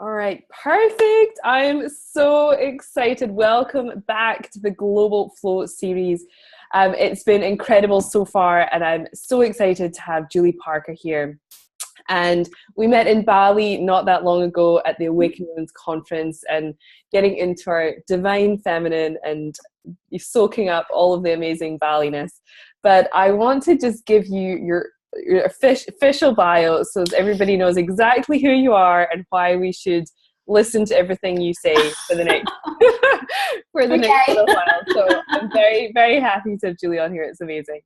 All right, perfect. I'm so excited. Welcome back to the Global Flow series. It's been incredible so far, and I'm so excited to have Julie Parker here. And we met in Bali not that long ago at the Awaken Women's Conference, and getting into our divine feminine and soaking up all of the amazing Baliness. But I want to just give you your official bio so that everybody knows exactly who you are and why we should listen to everything you say for the next next little while. So I'm very, very happy to have Julie on here. It's amazing.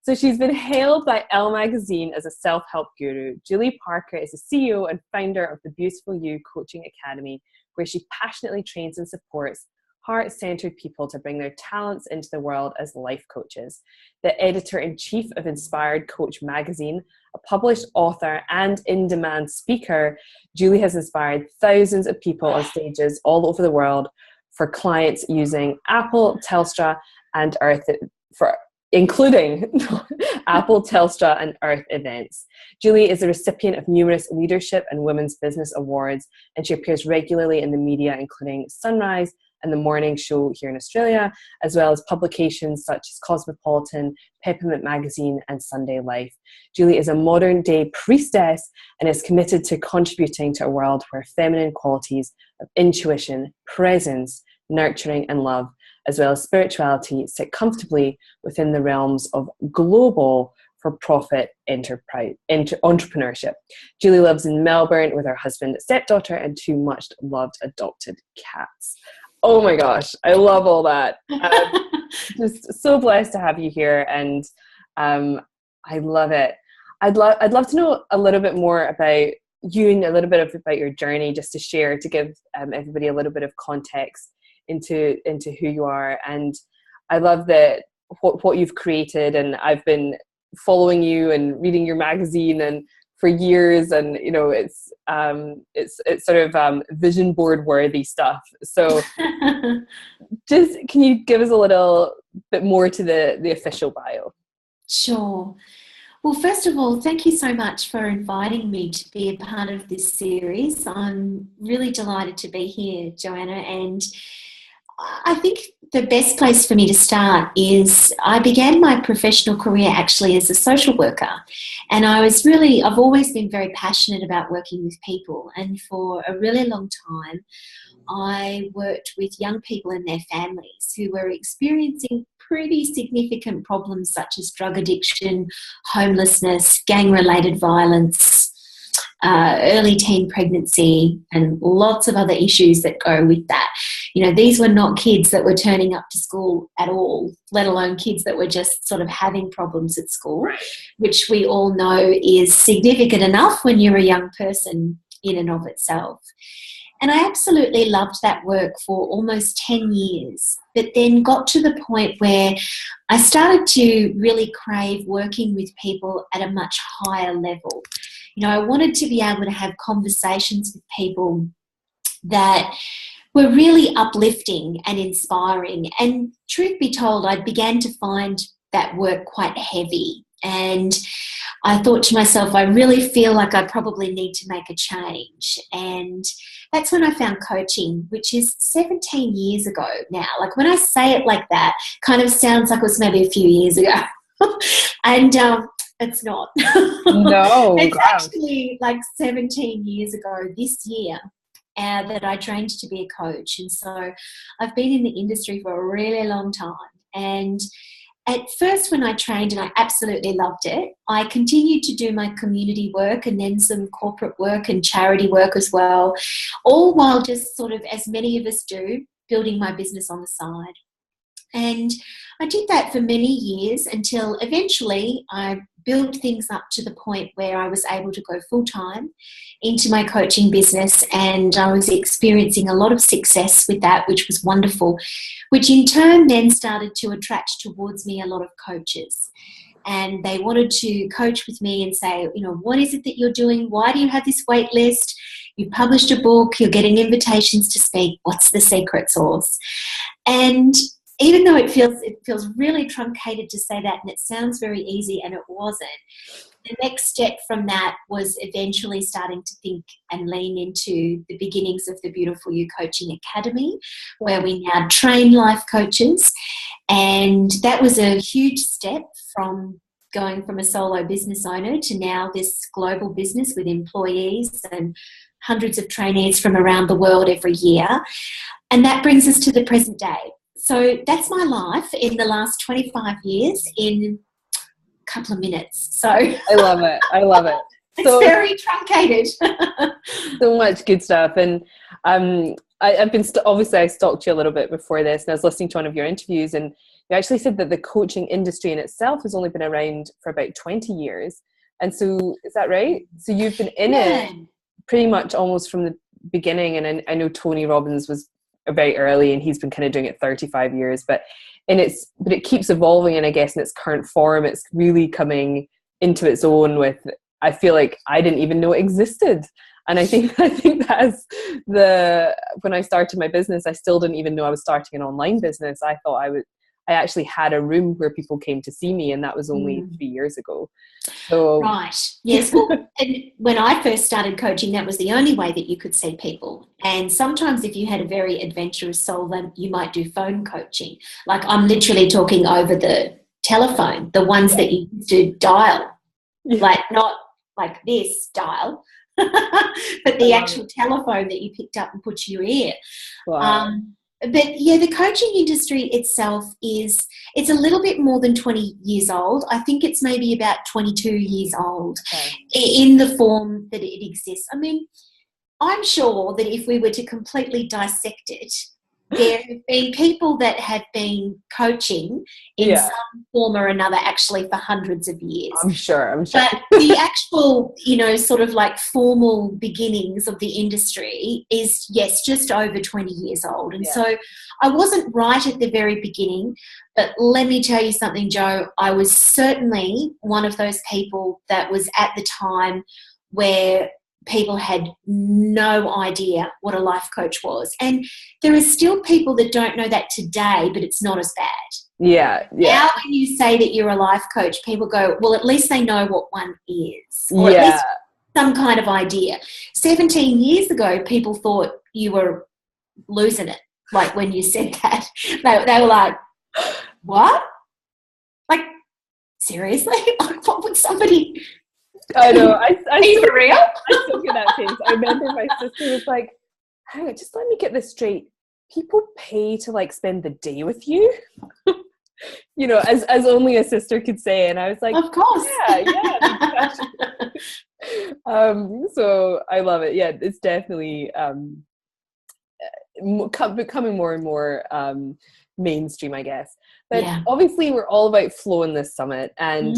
So she's been hailed by Elle magazine as a self-help guru. Julie Parker is the CEO and founder of the Beautiful You Coaching Academy, where she passionately trains and supports heart-centered people to bring their talents into the world as life coaches. The editor-in-chief of Inspired Coach magazine, a published author and in-demand speaker, Julie has inspired thousands of people on stages all over the world for clients using Apple, Telstra, and Earth including Apple, Telstra, and Earth events. Julie is a recipient of numerous leadership and women's business awards, and she appears regularly in the media, including Sunrise and The Morning Show here in Australia, as well as publications such as Cosmopolitan, Peppermint Magazine, and Sunday Life. Julie is a modern-day priestess and is committed to contributing to a world where feminine qualities of intuition, presence, nurturing, and love, as well as spirituality, sit comfortably within the realms of global for-profit entrepreneurship. Julie lives in Melbourne with her husband, stepdaughter, and two much-loved adopted cats. Oh my gosh, I love all that. Just so blessed to have you here, and I love it. I'd love to know a little bit more about you and a little bit about your journey, just to share, to give everybody a little bit of context into who you are. And I love that what you've created, and I've been following you and reading your magazine and for years, and you know it's sort of vision board worthy stuff. So just can you give us a little bit more to the official bio? Sure. Well, first of all, thank you so much for inviting me to be a part of this series. I'm really delighted to be here, Joanna, and I think the best place for me to start is I began my professional career actually as a social worker, and I've always been very passionate about working with people, and for a really long time I worked with young people and their families who were experiencing pretty significant problems such as drug addiction, homelessness, gang-related violence, early teen pregnancy, and lots of other issues that go with that. You know, these were not kids that were turning up to school at all, let alone kids that were just sort of having problems at school, which we all know is significant enough when you're a young person in and of itself. And I absolutely loved that work for almost 10 years, but then got to the point where I started to really crave working with people at a much higher level. You know, I wanted to be able to have conversations with people that were really uplifting and inspiring. And truth be told, I began to find that work quite heavy. And I thought to myself, I really feel like I probably need to make a change. And that's when I found coaching, which is 17 years ago now. Like when I say it like that, kind of sounds like it was maybe a few years ago. And it's not. No. It's actually like 17 years ago this year that I trained to be a coach. And so I've been in the industry for a really long time. And at first when I trained, and I absolutely loved it, I continued to do my community work and then some corporate work and charity work as well, all while just sort of, as many of us do, building my business on the side. And I did that for many years until eventually I built things up to the point where I was able to go full-time into my coaching business, and I was experiencing a lot of success with that, which was wonderful, which in turn then started to attract towards me a lot of coaches. And they wanted to coach with me and say, you know, what is it that you're doing? Why do you have this wait list? You published a book, you're getting invitations to speak. What's the secret sauce? And even though it feels really truncated to say that, and it sounds very easy, and it wasn't, The next step from that was eventually starting to think and lean into the beginnings of the Beautiful You Coaching Academy, where we now train life coaches. And that was a huge step from going from a solo business owner to now this global business with employees and hundreds of trainees from around the world every year. And that brings us to the present day. So that's my life in the last 25 years in a couple of minutes. So I love it. I love it. It's so, very truncated. So much good stuff. And I've been obviously I stalked you a little bit before this, and I was listening to one of your interviews, and you actually said that the coaching industry in itself has only been around for about 20 years. And so, is that right? So you've been in it pretty much almost from the beginning. And I know Tony Robbins was very early, and he's been kind of doing it 35 years. But it keeps evolving, and I guess in its current form, it's really coming into its own. With, I feel like I didn't even know it existed. And I think that's when I started my business, I still didn't even know I was starting an online business. I thought I actually had a room where people came to see me, and that was only 3 years ago. So right, yes. Well, and when I first started coaching, that was the only way that you could see people. And sometimes if you had a very adventurous soul, then you might do phone coaching. Like, I'm literally talking over the telephone, the ones that you used to dial, like not like this dial, but the actual telephone that you picked up and put to your ear. Wow. But yeah, the coaching industry itself it's a little bit more than 20 years old. I think it's maybe about 22 years old in the form that it exists. I mean, I'm sure that if we were to completely dissect it, there have been people that have been coaching in some form or another actually for hundreds of years. I'm sure. But the actual, sort of like formal beginnings of the industry is, yes, just over 20 years old. And so I wasn't right at the very beginning, but let me tell you something, Jo, I was certainly one of those people that was at the time where people had no idea what a life coach was. And there are still people that don't know that today, but it's not as bad. Yeah. Now when you say that you're a life coach, people go, well, at least they know what one is. Or at least some kind of idea. 17 years ago, people thought you were losing it. Like when you said that, they were like, what? Like, seriously? Like, what would somebody... I know. I for real? I still get that face. I remember my sister was like, hang on, just let me get this straight. People pay to like spend the day with you? As only a sister could say. And I was like, of course. Yeah. So I love it. Yeah, it's definitely becoming more and more mainstream, I guess. But obviously we're all about flow in this summit, and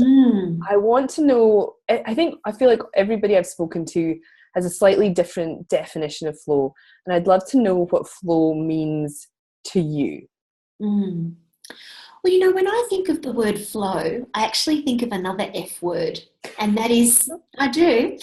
I want to know, I feel like everybody I've spoken to has a slightly different definition of flow, and I'd love to know what flow means to you. Well, when I think of the word flow, I actually think of another F word, and that is, I do.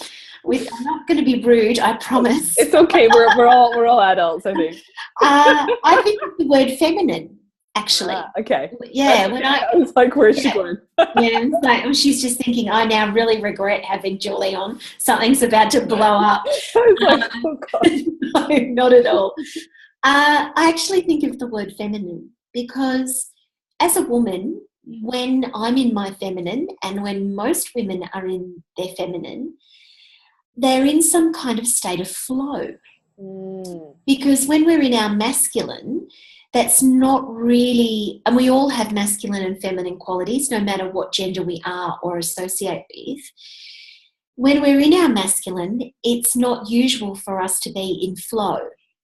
I'm not going to be rude, I promise. It's okay. We're all adults, I think. I think of the word feminine, actually. Okay. Yeah. I was like, where's she going? It's like, she's just thinking, I now really regret having Julie on. Something's about to blow up. I was like, oh God. No, not at all. I actually think of the word feminine because as a woman, when I'm in my feminine and when most women are in their feminine, they're in some kind of state of flow. Because when we're in our masculine, that's not really, and we all have masculine and feminine qualities, no matter what gender we are or associate with. When we're in our masculine, it's not usual for us to be in flow.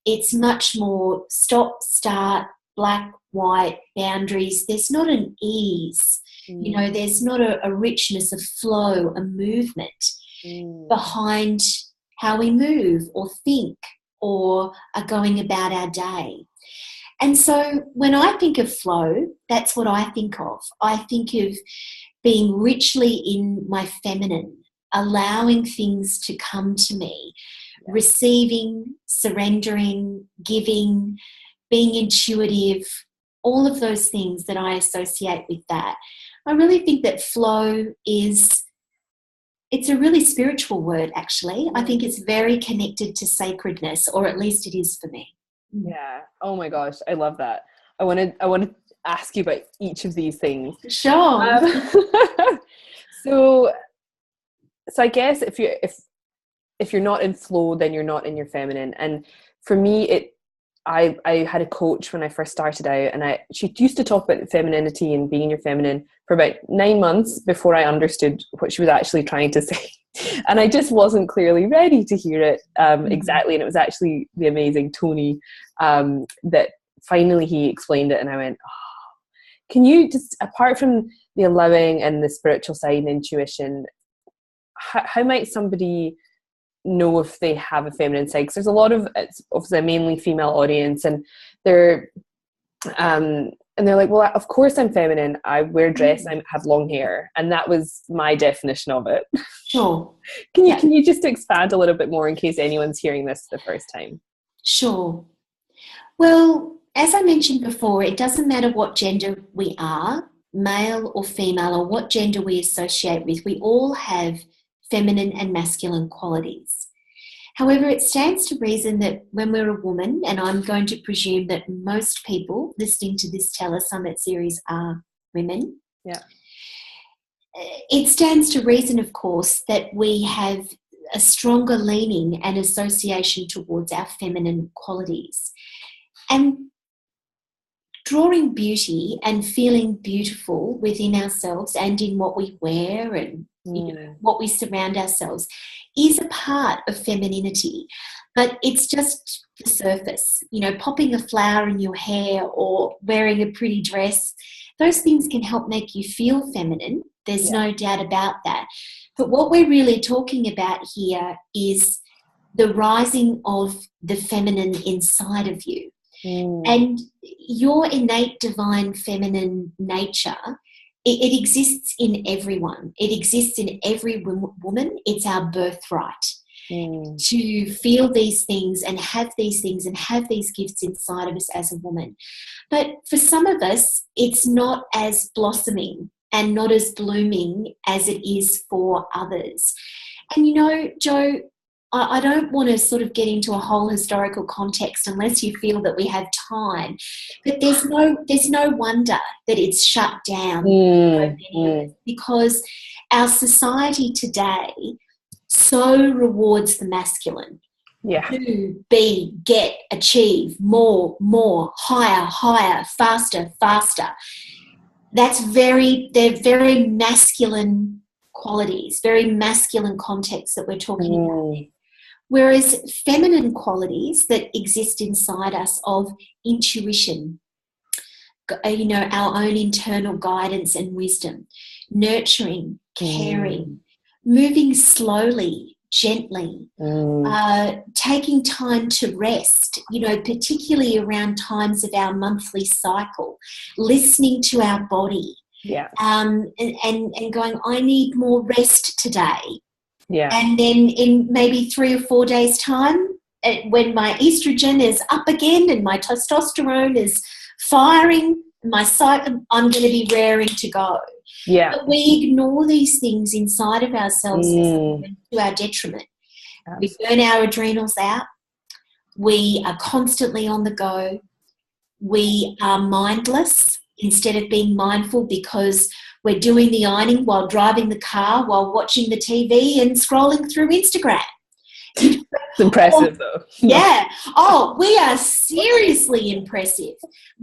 It's much more stop, start, black, white, boundaries. There's not an ease, there's not a richness of flow, a movement behind how we move or think or are going about our day. And so when I think of flow, that's what I think of. I think of being richly in my feminine, allowing things to come to me, receiving, surrendering, giving, being intuitive, all of those things that I associate with that. I really think that flow is It's a really spiritual word, actually. I think it's very connected to sacredness, or at least it is for me. Yeah. Oh my gosh, I love that. I want to ask you about each of these things. Sure. So I guess if you're not in flow, then you're not in your feminine. And for me, I had a coach when I first started out, and she used to talk about femininity and being in your feminine for about 9 months before I understood what she was actually trying to say. And I just wasn't clearly ready to hear it exactly. And it was actually the amazing Tony that finally he explained it, and I went, oh, can you just, apart from the allowing and the spiritual side and intuition, how might somebody know if they have a feminine side? Because there's a lot of, it's obviously a mainly female audience, and they're like, well, of course I'm feminine. I wear dress, I have long hair, and that was my definition of it. Sure. Can you just expand a little bit more in case anyone's hearing this the first time? Sure. Well, as I mentioned before, it doesn't matter what gender we are, male or female, or what gender we associate with. We all have feminine and masculine qualities. However, it stands to reason that when we're a woman, and I'm going to presume that most people listening to this Telesummit series are women. Yeah. It stands to reason, of course, that we have a stronger leaning and association towards our feminine qualities. And drawing beauty and feeling beautiful within ourselves and in what we wear and what we surround ourselves is a part of femininity, but it's just the surface. Popping a flower in your hair or wearing a pretty dress, those things can help make you feel feminine. There's no doubt about that. But what we're really talking about here is the rising of the feminine inside of you. And your innate divine feminine nature, it exists in everyone. It exists in every woman. It's our birthright to feel these things and have these things and have these gifts inside of us as a woman. But for some of us, it's not as blossoming and not as blooming as it is for others. And Jo, I don't want to sort of get into a whole historical context unless you feel that we have time. But there's no wonder that it's shut down because our society today so rewards the masculine. Yeah. Do, be, get, achieve, more, higher, faster. They're very masculine qualities, very masculine contexts that we're talking about. Whereas feminine qualities that exist inside us of intuition, our own internal guidance and wisdom, nurturing, caring, moving slowly, gently, taking time to rest, particularly around times of our monthly cycle, listening to our body, and going, I need more rest today. Yeah. And then in maybe 3 or 4 days' time, when my estrogen is up again and my testosterone is firing, I'm going to be raring to go. Yeah. But we ignore these things inside of ourselves to our detriment. We burn our adrenals out. We are constantly on the go. We are mindless instead of being mindful because we're doing the ironing while driving the car, while watching the TV and scrolling through Instagram. It's impressive, though. Yeah. Oh, we are seriously impressive.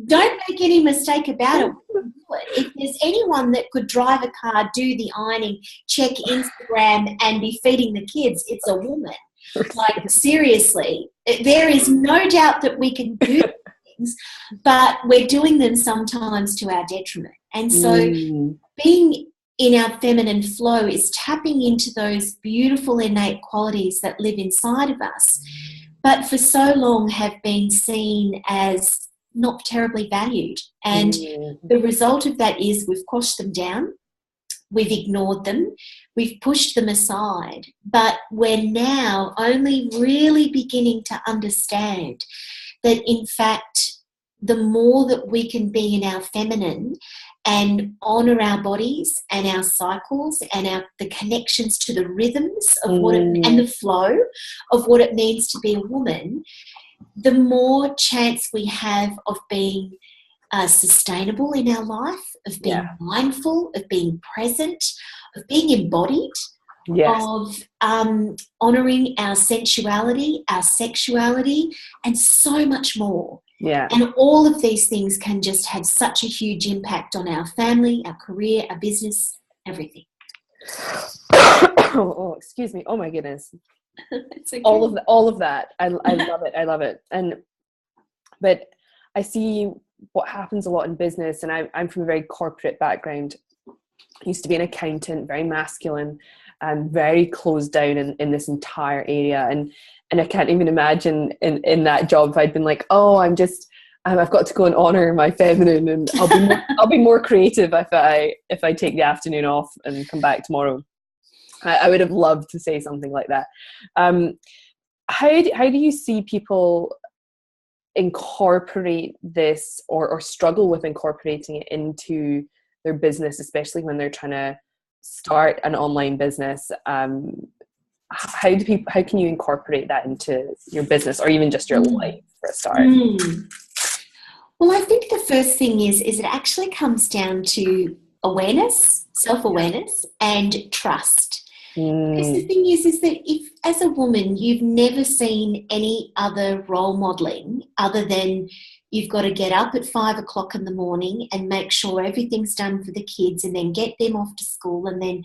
Don't make any mistake about it. If there's anyone that could drive a car, do the ironing, check Instagram, and be feeding the kids, it's a woman. Like, seriously, there is no doubt that we can do things, but we're doing them sometimes to our detriment. And so being in our feminine flow is tapping into those beautiful innate qualities that live inside of us, but for so long have been seen as not terribly valued. And the result of that is we've quashed them down, we've ignored them, we've pushed them aside, but we're now only really beginning to understand that, in fact, the more that we can be in our feminine and honor our bodies and our cycles and the connections to the rhythms of and the flow of what it means to be a woman, the more chance we have of being sustainable in our life, of being mindful, of being present, of being embodied, of honouring our sensuality, our sexuality, and so much more. Yeah. And all of these things can just have such a huge impact on our family, our career, our business, everything. Oh, excuse me. Oh my goodness. It's okay. All of that. I love it. I love it. But I see what happens a lot in business, and I'm from a very corporate background. I used to be an accountant, very masculine, and very closed down in this entire area. And I can't even imagine in that job if I'd been like, oh, I've got to go and honor my feminine, and I'll be more creative if I take the afternoon off and come back tomorrow. I would have loved to say something like that. How do you see people incorporate this or struggle with incorporating it into their business, especially when they're trying to start an online business? How can you incorporate that into your business or even just your life for a start? Well, I think the first thing is it actually comes down to awareness, self-awareness, and trust. Because the thing is that if, as a woman, you've never seen any other role modelling other than you've got to get up at 5 o'clock in the morning and make sure everything's done for the kids and then get them off to school, and then,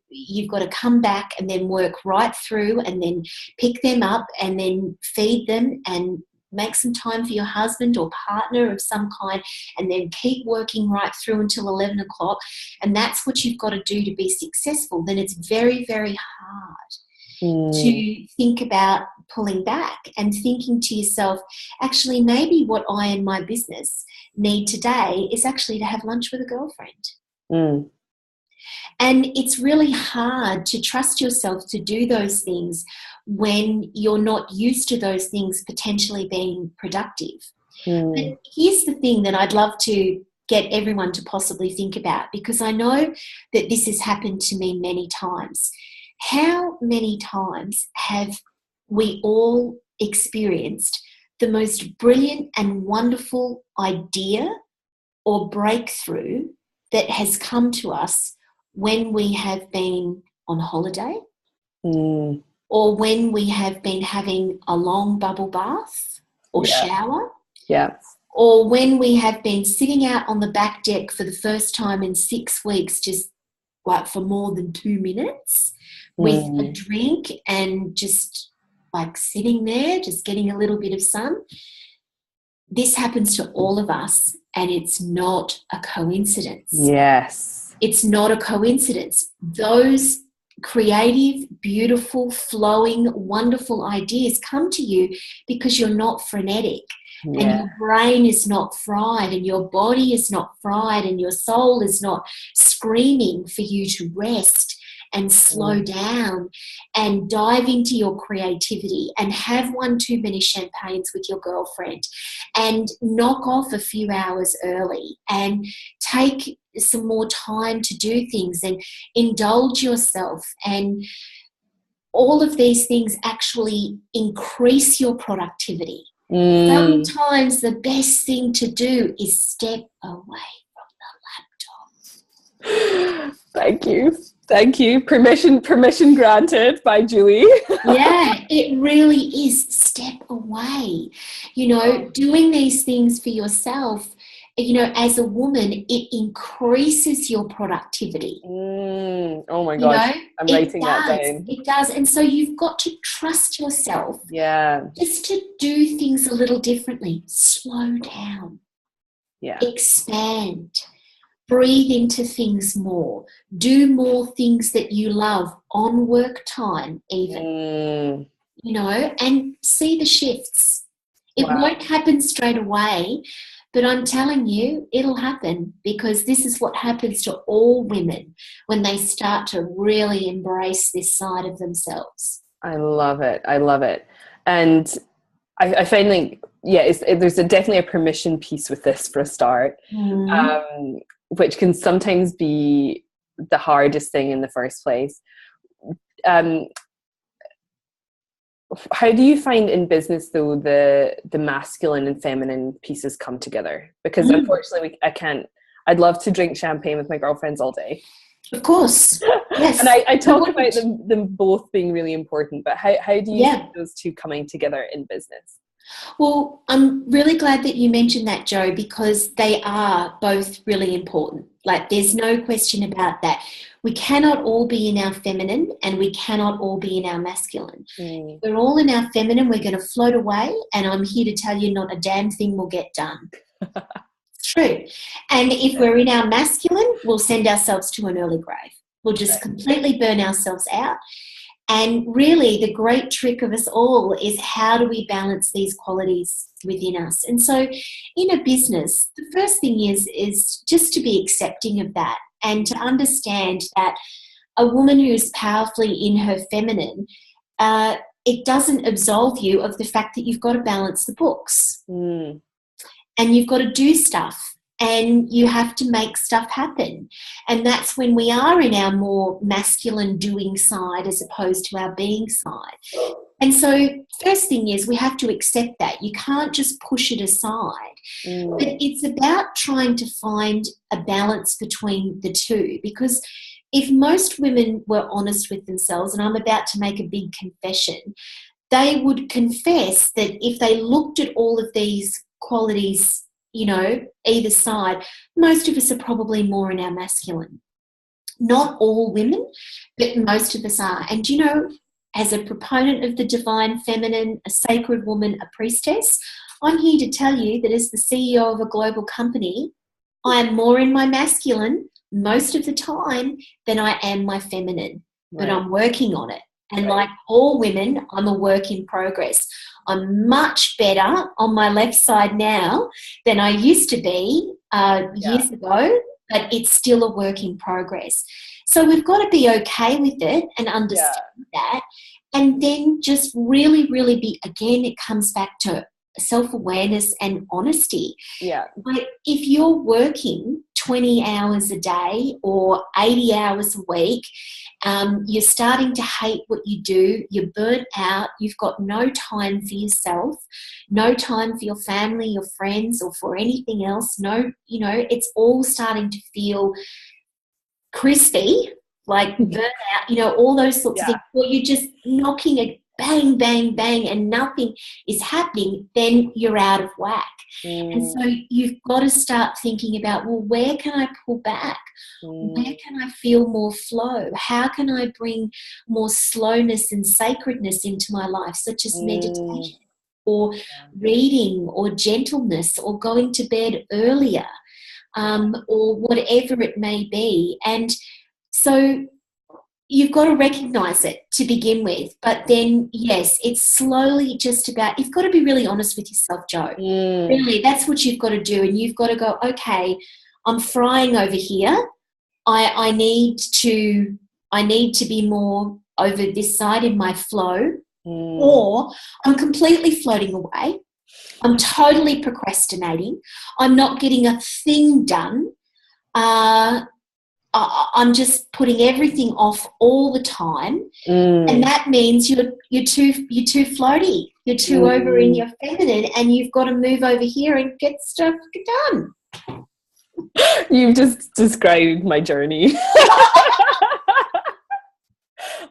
you've got to come back and then work right through and then pick them up and then feed them and make some time for your husband or partner of some kind, and then keep working right through until 11 o'clock, and that's what you've got to do to be successful, then it's very, very hard to think about pulling back and thinking to yourself, actually, maybe what I and my business need today is actually to have lunch with a girlfriend. And it's really hard to trust yourself to do those things when you're not used to those things potentially being productive. But here's the thing that I'd love to get everyone to possibly think about, because I know that this has happened to me many times. How many times have we all experienced the most brilliant and wonderful idea or breakthrough that has come to us when we have been on holiday or when we have been having a long bubble bath or shower, or when we have been sitting out on the back deck for the first time in 6 weeks, just like for more than 2 minutes with a drink and just like sitting there, just getting a little bit of sun. This happens to all of us, and it's not a coincidence. Yes. It's not a coincidence. Those creative, beautiful, flowing, wonderful ideas come to you because you're not frenetic. And your brain is not fried, and your body is not fried, and your soul is not screaming for you to rest and slow down and dive into your creativity and have 1 too many champagnes with your girlfriend and knock off a few hours early and take some more time to do things and indulge yourself. And all of these things actually increase your productivity. Sometimes the best thing to do is step away from the laptop. Thank you. Permission granted by Julie. Yeah, it really is. Step away. Doing these things for yourself, as a woman, it increases your productivity. Oh my gosh. I'm writing that down. It does. And so you've got to trust yourself. Yeah. Just to do things a little differently. Slow down. Yeah. Expand. Breathe into things more. Do more things that you love on work time even. And see the shifts. It won't happen straight away, but I'm telling you, it'll happen, because this is what happens to all women when they start to really embrace this side of themselves. I love it. And I find, like, there's definitely a permission piece with this for a start, which can sometimes be the hardest thing in the first place. How do you find in business though the masculine and feminine pieces come together? Because unfortunately I'd love to drink champagne with my girlfriends all day. Of course. Yes. And I talk about them both being really important, but how do you see those two coming together in business? Well, I'm really glad that you mentioned that, Jo, because they are both really important. Like, there's no question about that. We cannot all be in our feminine and we cannot all be in our masculine. If we're all in our feminine, we're going to float away, and I'm here to tell you not a damn thing will get done. It's true. And if we're in our masculine, we'll send ourselves to an early grave. We'll just completely burn ourselves out. And really, the great trick of us all is, how do we balance these qualities within us? And so in a business, the first thing is just to be accepting of that, and to understand that a woman who is powerfully in her feminine, it doesn't absolve you of the fact that you've got to balance the books. And you've got to do stuff, and you have to make stuff happen. And that's when we are in our more masculine doing side as opposed to our being side. And so first thing is, we have to accept that. You can't just push it aside. But it's about trying to find a balance between the two, because if most women were honest with themselves, and I'm about to make a big confession, they would confess that if they looked at all of these qualities, either side, most of us are probably more in our masculine. Not all women, but most of us are. And as a proponent of the divine feminine, a sacred woman, a priestess, I'm here to tell you that as the CEO of a global company, I am more in my masculine most of the time than I am my feminine. But I'm working on it. And like all women, I'm a work in progress. I'm much better on my left side now than I used to be years ago, but it's still a work in progress. So we've got to be okay with it and understand that. And then just really, really be, again, it comes back to self-awareness and honesty. Like, if you're working 20 hours a day or 80 hours a week, you're starting to hate what you do, you're burnt out, you've got no time for yourself, no time for your family, your friends, or for anything else. It's all starting to feel crispy, like burnout, all those sorts of things, or you're just knocking a bang, bang, bang, and nothing is happening, then you're out of whack. And so you've got to start thinking about, well, where can I pull back? Where can I feel more flow? How can I bring more slowness and sacredness into my life, such as meditation or reading or gentleness or going to bed earlier, or whatever it may be. And so you've got to recognise it to begin with. But then, yes, it's slowly just about, you've got to be really honest with yourself, Jo. Really, that's what you've got to do. And you've got to go, okay, I'm frying over here. I need to be more over this side in my flow, or I'm completely floating away. I'm totally procrastinating. I'm not getting a thing done. I'm just putting everything off all the time, and that means you're too floaty. You're too over in your feminine, and you've got to move over here and get stuff done. You've just described my journey.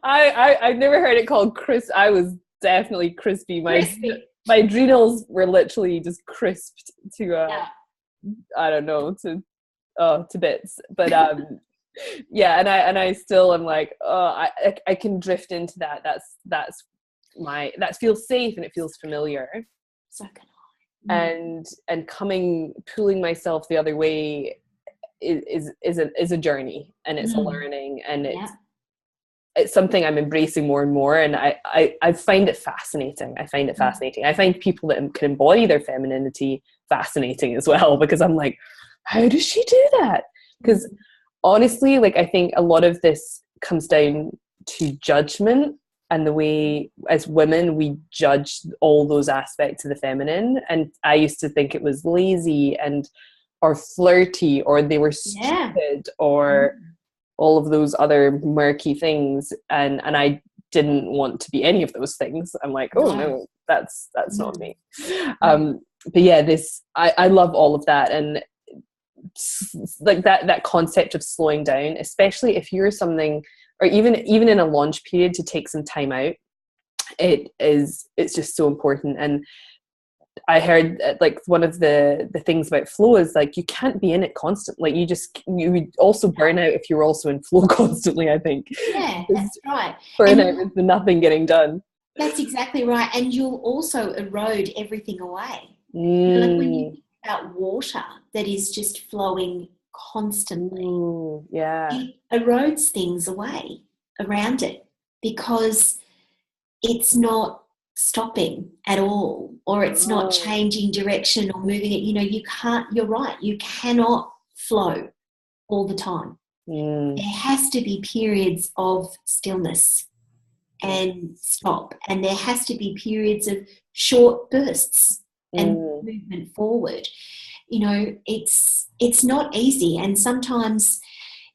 I've never heard it called crisp. I was definitely crispy. My adrenals were literally just crisped to I don't know, to bits. But and I still am like, I can drift into that. That feels safe and it feels familiar. So can I. And pulling myself the other way is a journey, and it's a learning, and it's something I'm embracing more and more, and I find it fascinating. I find people that can embody their femininity fascinating as well, because I'm like, how does she do that? Because honestly, like, I think a lot of this comes down to judgment and the way as women we judge all those aspects of the feminine. And I used to think it was lazy and or flirty, or they were stupid, or all of those other murky things. And I didn't want to be any of those things. I'm like, oh no, that's not me. But yeah, I love all of that. And like that concept of slowing down, especially if you're something, or even in a launch period, to take some time out, it's just so important. And I heard like one of the things about flow is like you can't be in it constantly. You would also burn out if you're also in flow constantly, I think. Yeah, that's right. Burn out with nothing getting done. That's exactly right. And you'll also erode everything away. Like when you think about water that is just flowing constantly, it erodes things away around it because it's not stopping at all, or it's not changing direction or moving it. You're right, you cannot flow all the time. There has to be periods of stillness and stop, and there has to be periods of short bursts and movement forward. It's not easy, and sometimes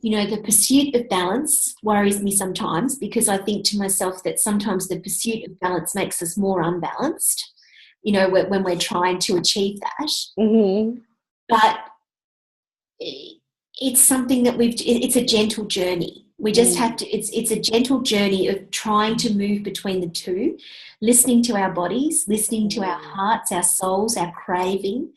the pursuit of balance worries me sometimes, because I think to myself that sometimes the pursuit of balance makes us more unbalanced, when we're trying to achieve that. But it's something that it's a gentle journey. We just have to, it's a gentle journey of trying to move between the two, listening to our bodies, listening to our hearts, our souls, our craving,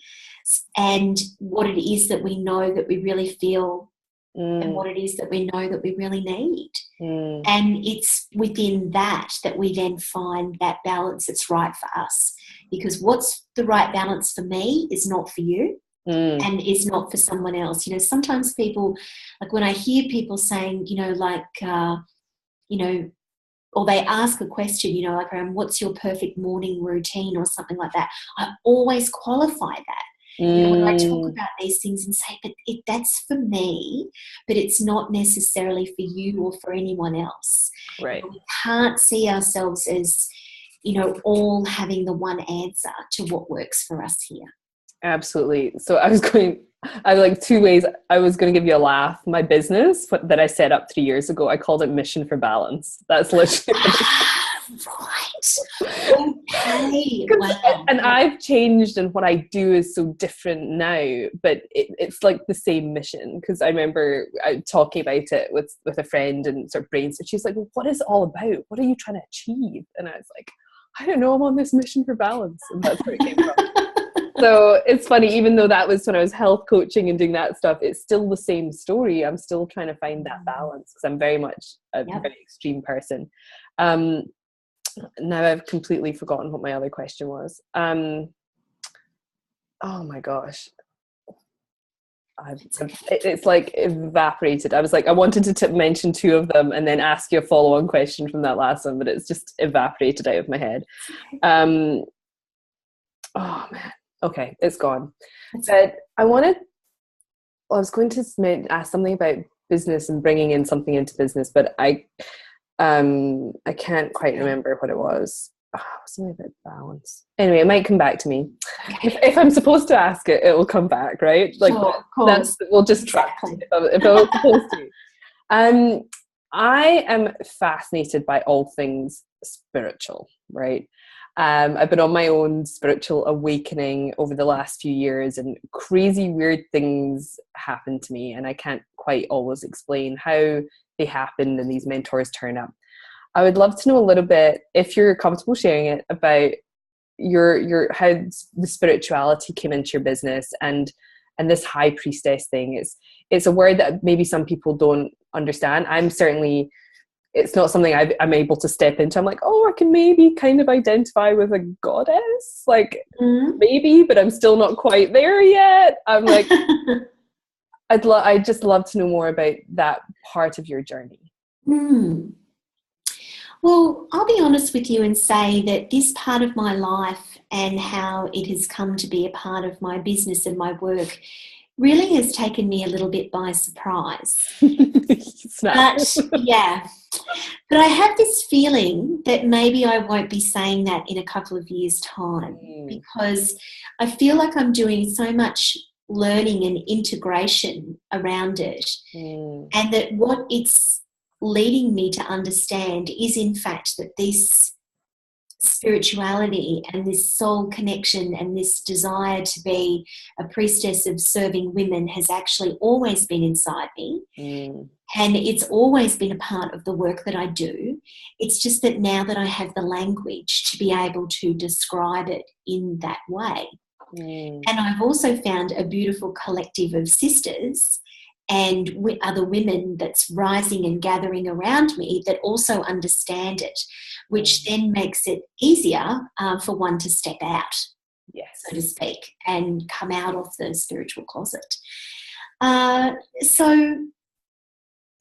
and what it is that we know that we really feel and what it is that we know that we really need. And it's within that we then find that balance that's right for us, because what's the right balance for me is not for you. And is not for someone else. Sometimes people, like when I hear people saying, or they ask a question, like around what's your perfect morning routine or something like that, I always qualify that. When I talk about these things and say, but that's for me, but it's not necessarily for you or for anyone else. Right. We can't see ourselves as, all having the one answer to what works for us here. Absolutely. So I have like two ways. I was going to give you a laugh. My business that I set up 3 years ago, I called it Mission for Balance. That's literally right. Okay. Wow. And I've changed, and what I do is so different now, but it's like the same mission, because I remember talking about it with a friend and sort of brainstorming. She's like, well, what is it all about? What are you trying to achieve? And I was like, I don't know, I'm on this mission for balance. And that's where it came from. So it's funny, even though that was when I was health coaching and doing that stuff, it's still the same story. I'm still trying to find that balance, because I'm very much a very extreme person. Now I've completely forgotten what my other question was. Oh my gosh. It's like evaporated. I was like, I wanted to mention two of them and then ask you a follow-on question from that last one, but it's just evaporated out of my head. Oh man. Okay, it's gone. But I was going to ask something about business and bringing in something into business, but I can't quite remember what it was. Something about balance. Anyway, it might come back to me. If I'm supposed to ask it, it will come back, right? Like we'll just trust if I was supposed to. I am fascinated by all things spiritual, right? I've been on my own spiritual awakening over the last few years, and crazy weird things happen to me, and I can't quite always explain how they happened, and these mentors turn up. I would love to know a little bit, if you're comfortable sharing it, about your how the spirituality came into your business, and this high priestess thing. It's a word that maybe some people don't understand. It's not something I'm able to step into. I'm like, oh, I can maybe kind of identify with a goddess, like maybe, but I'm still not quite there yet. I'm like, I'd just love to know more about that part of your journey. Well, I'll be honest with you and say that this part of my life and how it has come to be a part of my business and my work really has taken me a little bit by surprise. Snap. But yeah, but I have this feeling that maybe I won't be saying that in a couple of years' time, because I feel like I'm doing so much learning and integration around it, and that what it's leading me to understand is, in fact, that this spirituality and this soul connection and this desire to be a priestess of serving women has actually always been inside me. And it's always been a part of the work that I do. It's just that now that I have the language to be able to describe it in that way. And I've also found a beautiful collective of sisters and other women that's rising and gathering around me that also understand it, which then makes it easier for one to step out, so to speak, and come out of the spiritual closet. So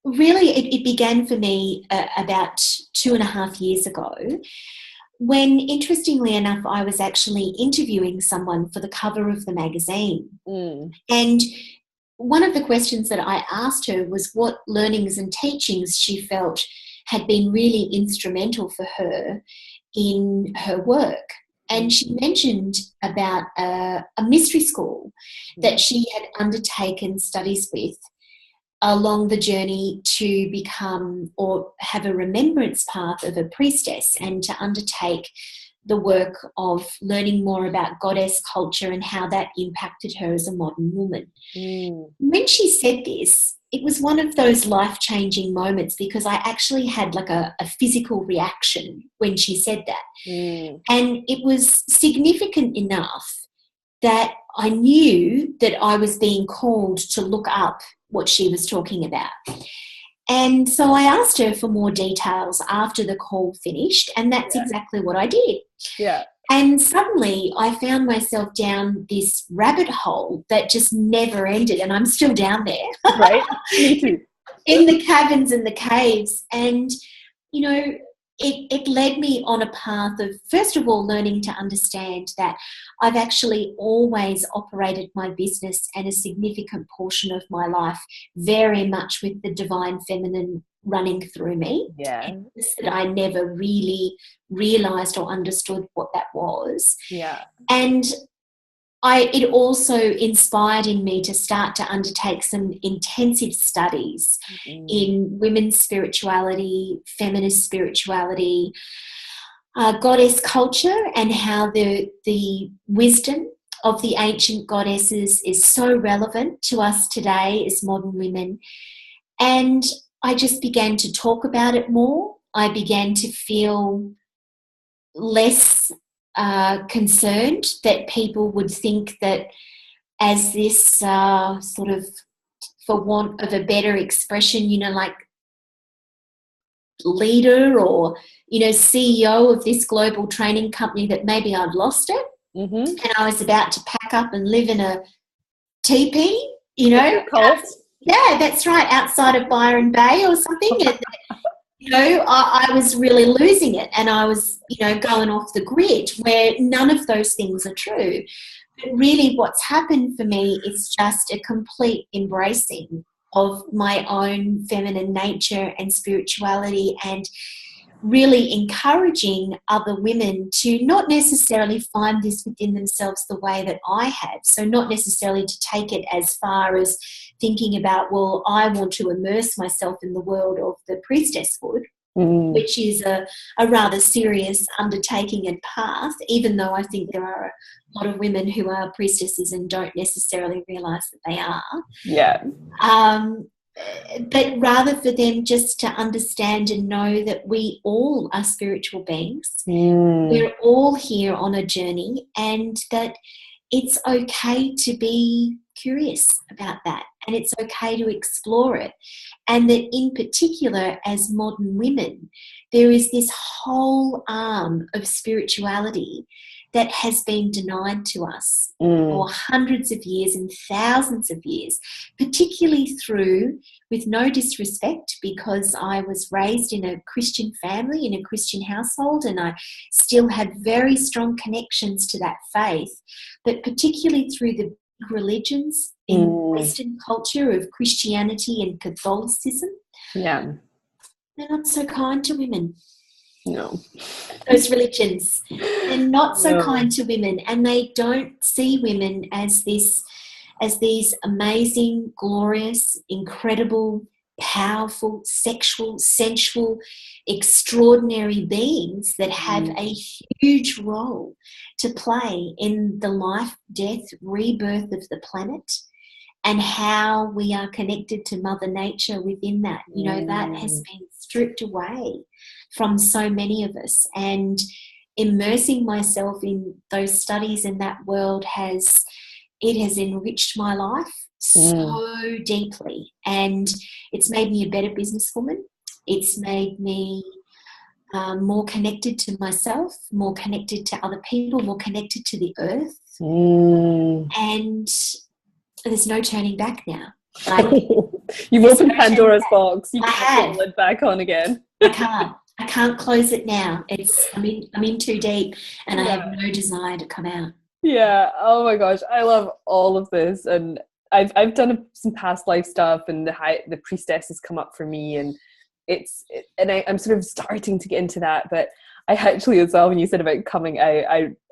really it began for me about 2.5 years ago, when, interestingly enough, I was actually interviewing someone for the cover of the magazine. And one of the questions that I asked her was what learnings and teachings she felt had been really instrumental for her in her work. And she mentioned about a mystery school that she had undertaken studies with along the journey to become or have a remembrance path of a priestess, and to undertake the work of learning more about goddess culture and how that impacted her as a modern woman. When she said this, it was one of those life-changing moments, because I actually had like a physical reaction when she said that. And it was significant enough that I knew that I was being called to look up what she was talking about. And so I asked her for more details after the call finished, and that's exactly what I did. And suddenly I found myself down this rabbit hole that just never ended, and I'm still down there. Right? Me too. In the caverns and the caves. And, you know, it led me on a path of, first of all, learning to understand that I've actually always operated my business and a significant portion of my life very much with the divine feminine running through me. And that I never really realised or understood what that was. And it also inspired in me to start to undertake some intensive studies in women's spirituality, feminist spirituality, goddess culture, and how the wisdom of the ancient goddesses is so relevant to us today as modern women. And I just began to talk about it more. I began to feel less concerned that people would think that, as this sort of, for want of a better expression, you know, like leader or, you know, CEO of this global training company, that maybe I'd lost it and I was about to pack up and live in a teepee, you know. Yeah, that's right, outside of Byron Bay or something. And, you know, I was really losing it, and I was, you know, going off the grid, where none of those things are true. But really what's happened for me is just a complete embracing of my own feminine nature and spirituality, and really encouraging other women to not necessarily find this within themselves the way that I have. So not necessarily to take it as far as thinking about, well, I want to immerse myself in the world of the priestesshood, which is a rather serious undertaking and path, even though I think there are a lot of women who are priestesses and don't necessarily realise that they are. But rather for them just to understand and know that we all are spiritual beings. We're all here on a journey, and that it's okay to be curious about that, and it's okay to explore it. And that in particular, as modern women, there is this whole arm of spirituality that has been denied to us for hundreds of years and thousands of years, particularly through, with no disrespect, because I was raised in a Christian family, in a Christian household, and I still had very strong connections to that faith, but particularly through the religions in Western culture of Christianity and Catholicism. Yeah. They're not so kind to women. No. Those religions, they're not so kind to women, and they don't see women as these amazing, glorious, incredible, powerful, sexual, sensual, extraordinary beings that have a huge role to play in the life, death, rebirth of the planet, and how we are connected to Mother Nature within that. You know, that has been stripped away from so many of us, and immersing myself in those studies in that world has enriched my life so deeply, and it's made me a better businesswoman. It's made me more connected to myself, more connected to other people, more connected to the earth, and there's no turning back now. Like, you've opened Pandora's box. You I can't put the lid back on again. I can't close it now. I'm in too deep, and I have no desire to come out. Yeah. Oh my gosh, I love all of this, and I've done some past life stuff, and the Priestess has come up for me, and I'm sort of starting to get into that. But I actually, as well, when you said about coming out,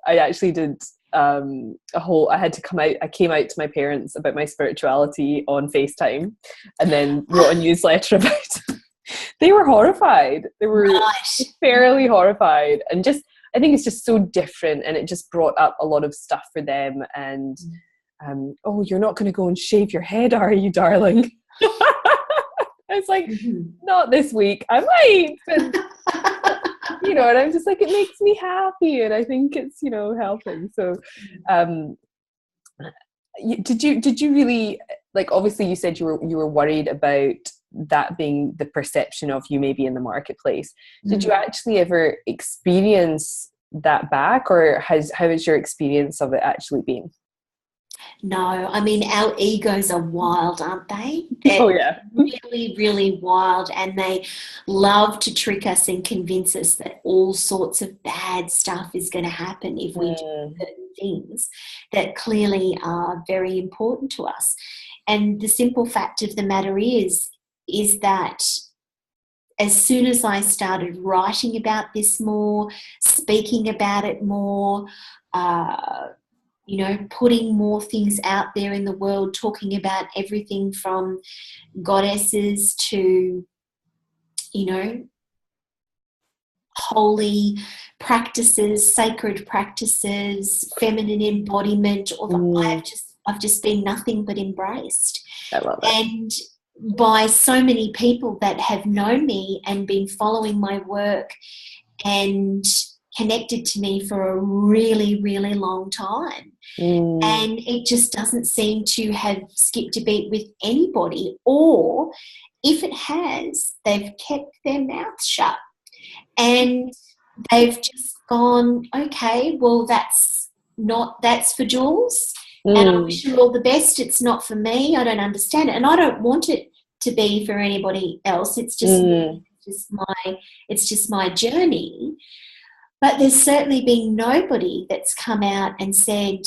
I actually did I had to come out. I came out to my parents about my spirituality on FaceTime, and then wrote a newsletter about it. They were horrified. They were fairly horrified, and just, I think it's just so different, and it just brought up a lot of stuff for them. And oh, you're not going to go and shave your head, are you, darling? I was like, not this week. I might, but, you know, and I'm just like, it makes me happy, and I think it's, you know, helping. So, did you really, like, obviously you said you were worried about that being the perception of you maybe in the marketplace. Did you actually ever experience that back, or how has your experience of it actually been? No, I mean, our egos are wild, aren't they? Oh yeah. Really, really wild, and they love to trick us and convince us that all sorts of bad stuff is going to happen if we do certain things that clearly are very important to us. And the simple fact of the matter is that as soon as I started writing about this more, speaking about it more, you know, putting more things out there in the world, talking about everything from goddesses to, you know, holy practices, sacred practices, feminine embodiment, I've just been nothing but embraced. I love it. And by so many people that have known me and been following my work and connected to me for a really, really long time. And it just doesn't seem to have skipped a beat with anybody, or if it has, they've kept their mouths shut and they've just gone, okay, well, that's for Jules, and I wish her all the best. It's not for me. I don't understand it, and I don't want it to be for anybody else. It's just it's just my journey. But there's certainly been nobody that's come out and said,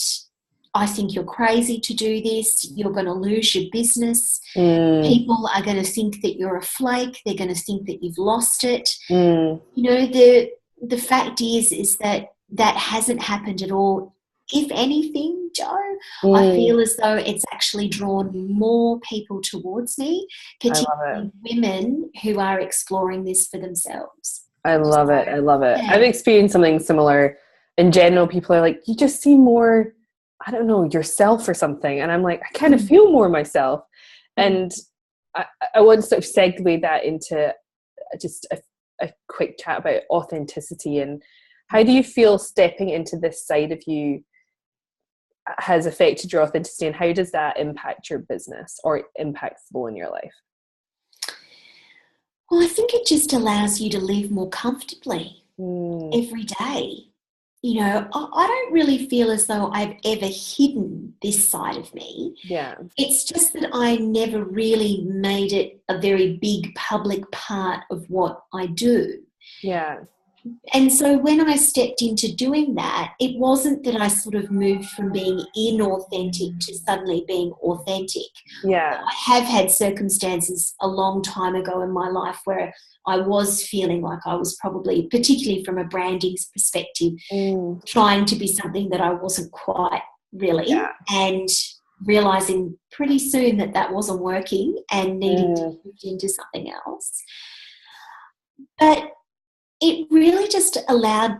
I think you're crazy to do this. You're going to lose your business. People are going to think that you're a flake. They're going to think that you've lost it. You know, the fact is that hasn't happened at all. If anything, Jo, I feel as though it's actually drawn more people towards me, particularly women who are exploring this for themselves. I love it. I love it. Yeah. I've experienced something similar. In general, people are like, you just seem more, I don't know, yourself or something. And I'm like, I kind of feel more myself. And I want to sort of segue that into just a quick chat about authenticity. And how do you feel stepping into this side of you has affected your authenticity, and how does that impact your business or impact flow in your life? Well, I think it just allows you to live more comfortably every day. You know, I don't really feel as though I've ever hidden this side of me. Yeah. It's just that I never really made it a very big public part of what I do. Yeah. And so when I stepped into doing that, it wasn't that I sort of moved from being inauthentic to suddenly being authentic. Yeah. I have had circumstances a long time ago in my life where I was feeling like I was probably, particularly from a branding perspective, trying to be something that I wasn't quite really, and realising pretty soon that that wasn't working and needing to shift into something else. But it really just allowed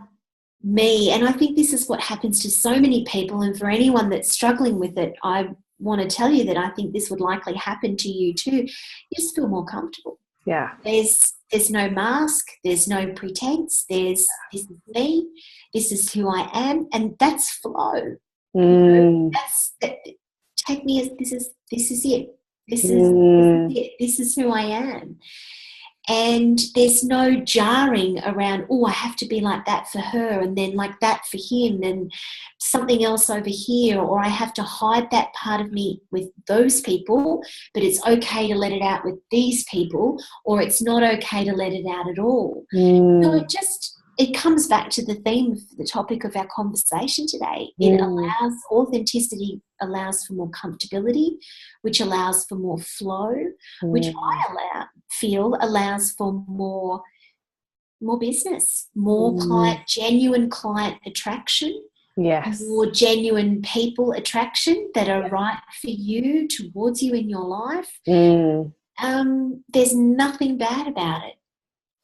me, and I think this is what happens to so many people, and for anyone that's struggling with it, I want to tell you that I think this would likely happen to you too. You just feel more comfortable. Yeah. There's no mask, there's no pretense, this is me, this is who I am, and that's flow. Take me as this is it. This is it. This is who I am. And there's no jarring around, oh, I have to be like that for her and then like that for him and something else over here, or I have to hide that part of me with those people, but it's okay to let it out with these people, or it's not okay to let it out at all. So it comes back to the theme of the topic of our conversation today. Authenticity allows for more comfortability, which allows for more flow, which I feel allows for more business, more genuine client attraction, more genuine people attraction that are right for you, towards you in your life. There's nothing bad about it.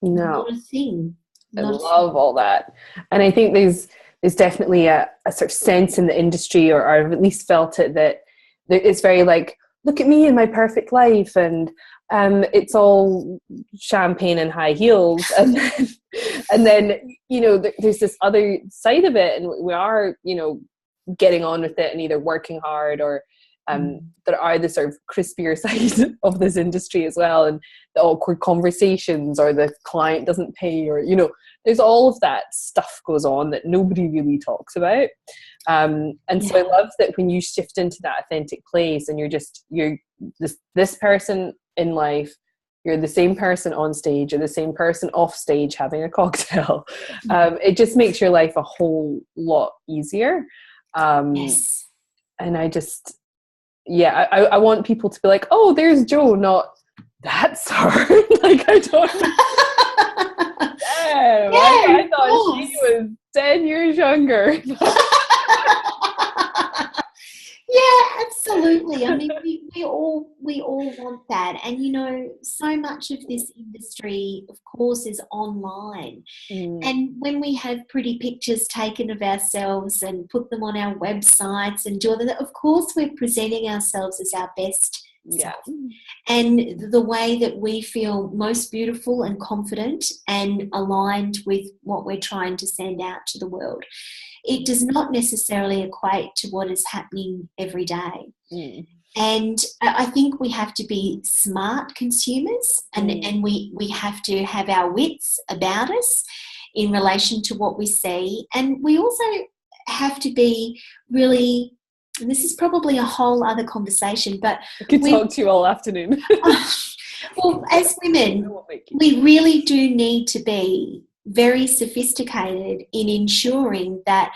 No. Not a thing. I love all that. And I think there's definitely a sort of sense in the industry, or I've at least felt it, that it's very like, look at me in my perfect life, and it's all champagne and high heels. And then, you know, there's this other side of it, and we are, you know, getting on with it and either working hard, or there are the sort of crispier side of this industry as well, and the awkward conversations, or the client doesn't pay, or, you know, there's all of that stuff goes on that nobody really talks about. So I love that when you shift into that authentic place, and you're this person in life, you're the same person on stage, or the same person off stage having a cocktail. It just makes your life a whole lot easier. And I just, I want people to be like, oh, there's Jo, not that's her. Like, I don't Damn, I thought she was 10 years younger. Yeah, absolutely. I mean, we all want that. And, you know, so much of this industry, of course, is online. And when we have pretty pictures taken of ourselves and put them on our websites and do that, of course, we're presenting ourselves as our best self. And the way that we feel most beautiful and confident and aligned with what we're trying to send out to the world. It does not necessarily equate to what is happening every day. And I think we have to be smart consumers, and we have to have our wits about us in relation to what we see. And we also have to be really, and this is probably a whole other conversation, but I could talk to you all afternoon. Well, as women, we really do need to be very sophisticated in ensuring that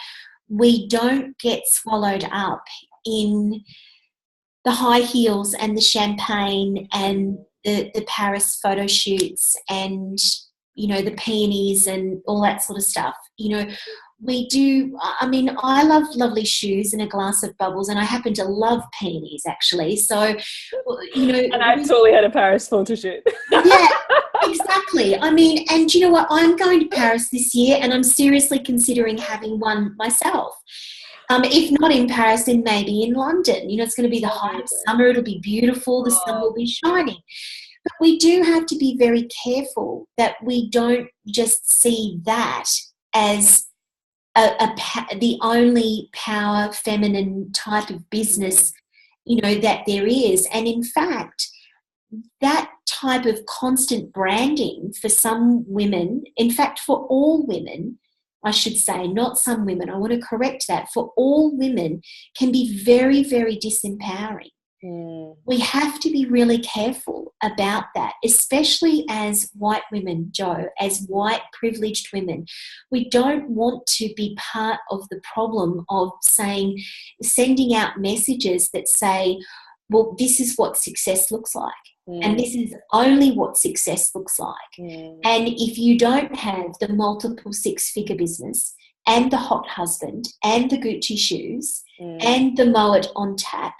we don't get swallowed up in the high heels and the champagne and the Paris photo shoots and, you know, the peonies and all that sort of stuff. You know, we do, I mean, I love lovely shoes and a glass of bubbles, and I happen to love peonies, actually. So, you know. And I've totally had a Paris photo shoot. Yeah, exactly. I mean, and you know what? I'm going to Paris this year, and I'm seriously considering having one myself. If not in Paris, then maybe in London. You know, it's going to be the height of summer. It'll be beautiful. The sun will be shining. But we do have to be very careful that we don't just see that as the only power feminine type of business, you know, that there is. And in fact, that type of constant branding for some women, in fact, for all women, I should say, not some women, I want to correct that, for all women can be very, very disempowering. We have to be really careful about that, especially as white women, Jo, as white privileged women. We don't want to be part of the problem of sending out messages that say, well, this is what success looks like. And this is only what success looks like. And if you don't have the multiple six-figure business and the hot husband and the Gucci shoes and the Moet on tap,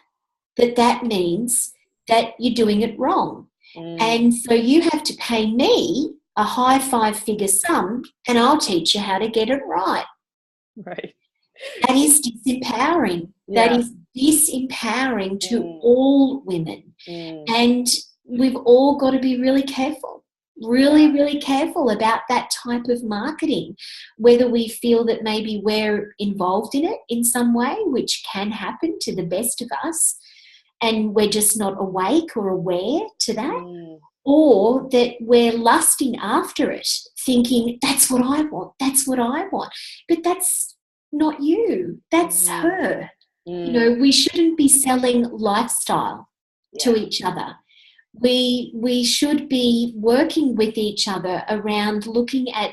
that means that you're doing it wrong. And so you have to pay me a high five-figure sum and I'll teach you how to get it right. Right. That is disempowering. Yeah. That is disempowering to all women. And we've all got to be really careful, really careful about that type of marketing, whether we feel that maybe we're involved in it in some way, which can happen to the best of us, and we're just not awake or aware to that, or that we're lusting after it, thinking, that's what I want, that's what I want. But that's not you, that's her. You know, we shouldn't be selling lifestyle to each other. We should be working with each other around looking at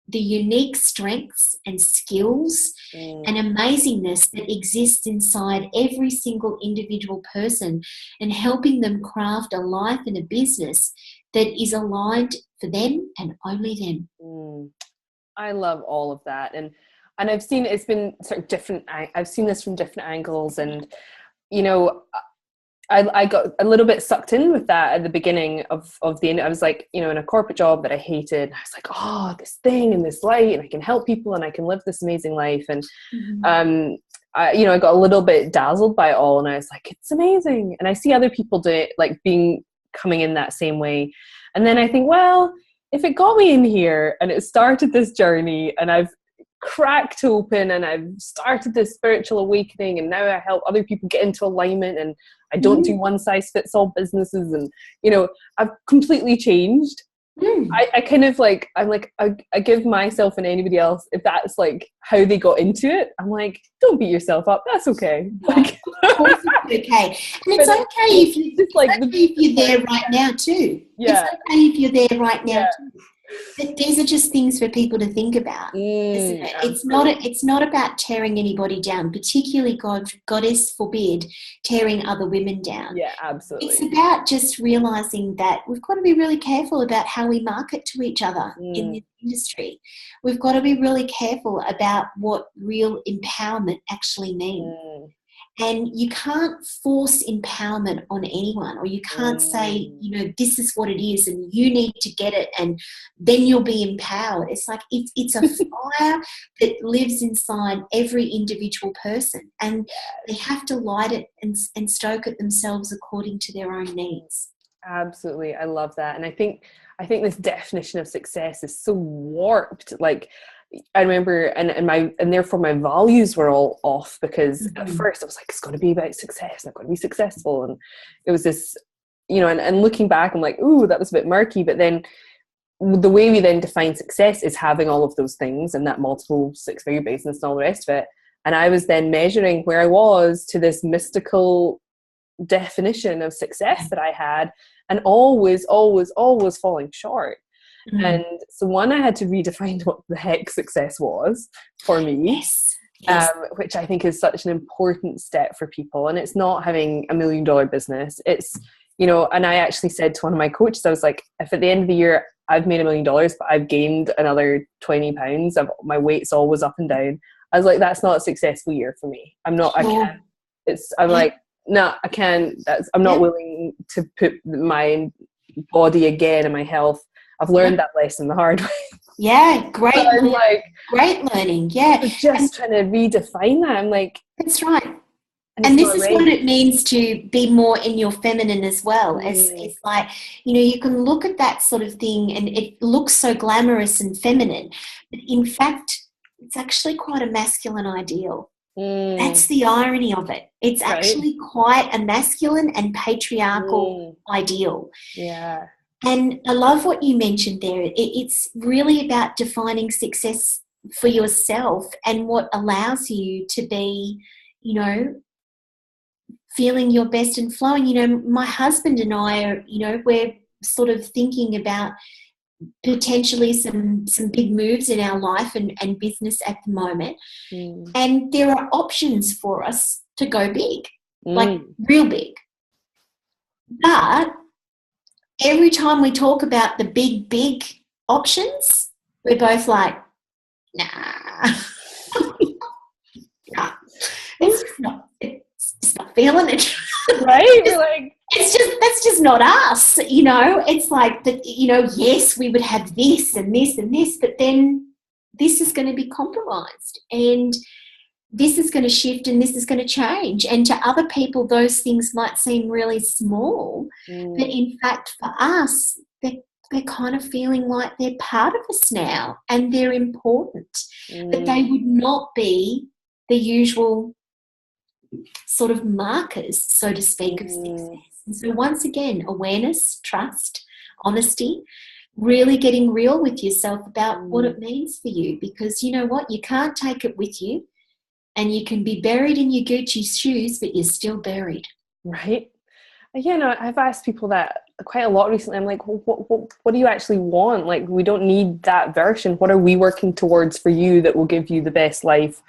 the unique strengths and skills and amazingness that exists inside every single individual person, and helping them craft a life and a business that is aligned for them and only them. I love all of that. And I've seen it's been sort of different. I've seen this from different angles, and, you know, I got a little bit sucked in with that at the beginning of the end. I was like, you know, in a corporate job that I hated. I was like, oh, this thing and this light, and I can help people and I can live this amazing life. And, I got a little bit dazzled by it all, and I was like, it's amazing. And I see other people do it, like coming in that same way. And then I think, well, if it got me in here and it started this journey and I've cracked open and I've started this spiritual awakening, and now I help other people get into alignment, and I don't do one size fits all businesses, and, you know, I've completely changed. I kind of like, I give myself and anybody else, if that's like how they got into it, I'm like, don't beat yourself up, that's okay. Like, of course it's okay. And it's okay if you're there right now too. It's okay if you're there right now too. These are just things for people to think about, isn't it? It's not about tearing anybody down, particularly goddess forbid, tearing other women down. Yeah, absolutely. It's about just realising that we've got to be really careful about how we market to each other in this industry. We've got to be really careful about what real empowerment actually means. And you can't force empowerment on anyone, or you can't say, you know, this is what it is and you need to get it and then you'll be empowered. It's like it's a fire that lives inside every individual person, and they have to light it and stoke it themselves according to their own needs. Absolutely. I love that. And I think this definition of success is so warped. Like, I remember, and therefore my values were all off, because at first I was like, it's going to be about success, I'm going to be successful, and it was this, you know, and looking back, I'm like, ooh, that was a bit murky. But then the way we then define success is having all of those things and that multiple six-figure business and all the rest of it. And I was then measuring where I was to this mystical definition of success that I had, and always falling short. And so I had to redefine what the heck success was for me, which I think is such an important step for people. And it's not having $1 million business. It's, you know, and I actually said to one of my coaches, I was like, if at the end of the year I've made $1 million, but I've gained another 20 pounds, my weight's always up and down, I was like, that's not a successful year for me. I'm like, no, I can't. I'm not willing to put my body again and my health. I've learned that lesson the hard way. Yeah, great learning. Yeah. Just trying to redefine that. I'm like, that's right. And this is what it means to be more in your feminine as well. It's like, you know, you can look at that sort of thing and it looks so glamorous and feminine, but in fact, it's actually quite a masculine ideal. That's the irony of it. It's actually quite a masculine and patriarchal ideal. Yeah. And I love what you mentioned there. It's really about defining success for yourself and what allows you to be, you know, feeling your best and flowing. My husband and I are, we're sort of thinking about potentially some big moves in our life and business at the moment. And there are options for us to go big, like real big. But every time we talk about the big options, we're both like, nah. Nah. It's not feeling it. Right? We're like, that's just not us, It's like that, yes, we would have this and this and this, but then this is going to be compromised and this is going to shift and this is going to change. And to other people, those things might seem really small, but in fact, for us, they're kind of feeling like they're part of us now and they're important, but they would not be the usual sort of markers, so to speak, of success. And so once again, awareness, trust, honesty, really getting real with yourself about what it means for you, because you know what? You can't take it with you, and you can be buried in your Gucci shoes, but you're still buried. Right. Again, I've asked people that quite a lot recently. I'm like, well, what do you actually want? Like, we don't need that version. What are we working towards for you that will give you the best life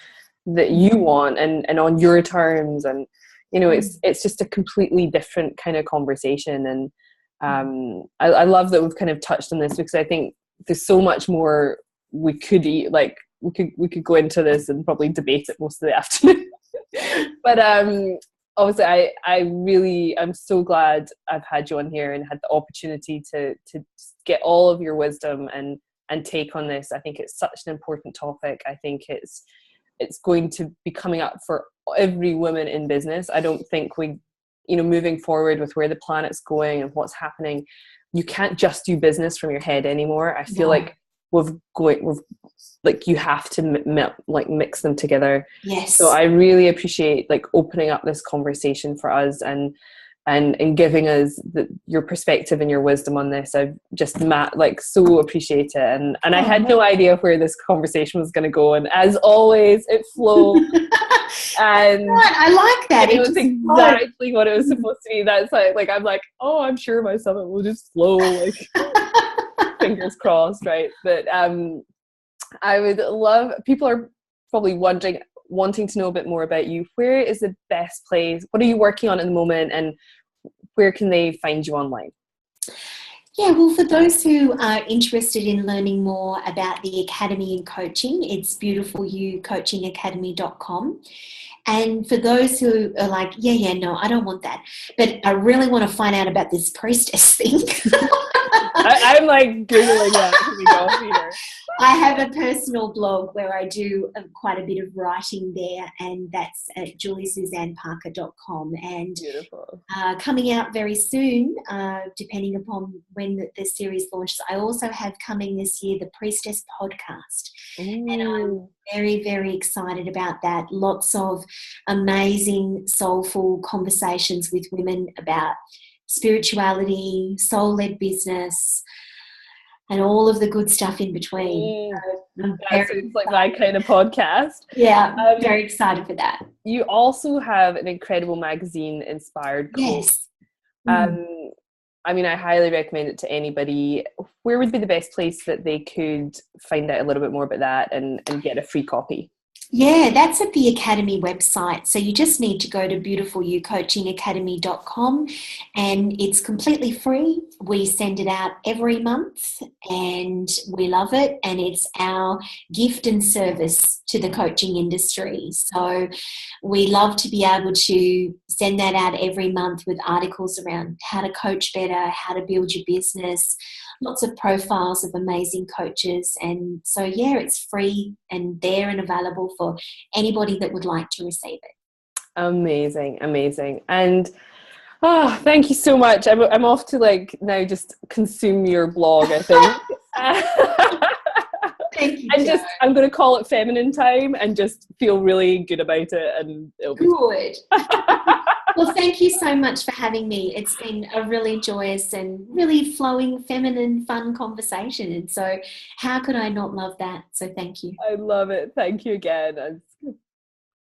that you want and on your terms? And it's just a completely different kind of conversation. And I love that we've kind of touched on this, because I think there's so much more we could eat. Like we could go into this and probably debate it most of the afternoon. But obviously I'm so glad I've had you on here and had the opportunity to get all of your wisdom and take on this. I think it's such an important topic. I think it's going to be coming up for every woman in business. I don't think we, moving forward with where the planet's going and what's happening, you can't just do business from your head anymore. I feel like you have to mix them together. Yes. So I really appreciate opening up this conversation for us and giving us your perspective and your wisdom on this. I've just so appreciate it, and I had no idea where this conversation was going to go, and as always it flowed. And I like that. It was exactly what it was supposed to be. That's like I'm like, oh, I'm sure my summit will just flow, fingers crossed, right? But I would love, people are probably wanting to know a bit more about you. Where is the best place? What are you working on at the moment, and where can they find you online? Yeah, well, for those who are interested in learning more about the Academy and coaching, it's beautifulyoucoachingacademy.com. And for those who are like, no, I don't want that, but I really want to find out about this priestess thing. I'm Googling that. Here we go here. I have a personal blog where I do quite a bit of writing there, and that's at juliesuzanneparker.com. And beautiful. Coming out very soon, depending upon when the series launches, I also have coming this year the Priestess podcast. Ooh. And I'm very, very excited about that. Lots of amazing, soulful conversations with women about spirituality, soul-led business, and all of the good stuff in between. That sounds like my kind of podcast. Yeah, I'm very excited for that. You also have an incredible magazine, Inspired Quote. Yes. I mean, I highly recommend it to anybody. Where would be the best place that they could find out a little bit more about that and get a free copy? Yeah, that's at the Academy website. So you just need to go to beautifulyoucoachingacademy.com, and it's completely free. We send it out every month and we love it. And it's our gift and service to the coaching industry. So we love to be able to send that out every month with articles around how to coach better, how to build your business, lots of profiles of amazing coaches. And so, yeah, it's free and there and available for anybody that would like to receive it. Amazing. And thank you so much. I'm off to now just consume your blog, I think. Thank you. And I'm going to call it Feminine Time and just feel really good about it, and it'll be good. Well, thank you so much for having me. It's been a really joyous and really flowing, feminine, fun conversation. And so how could I not love that? So thank you. I love it. Thank you again.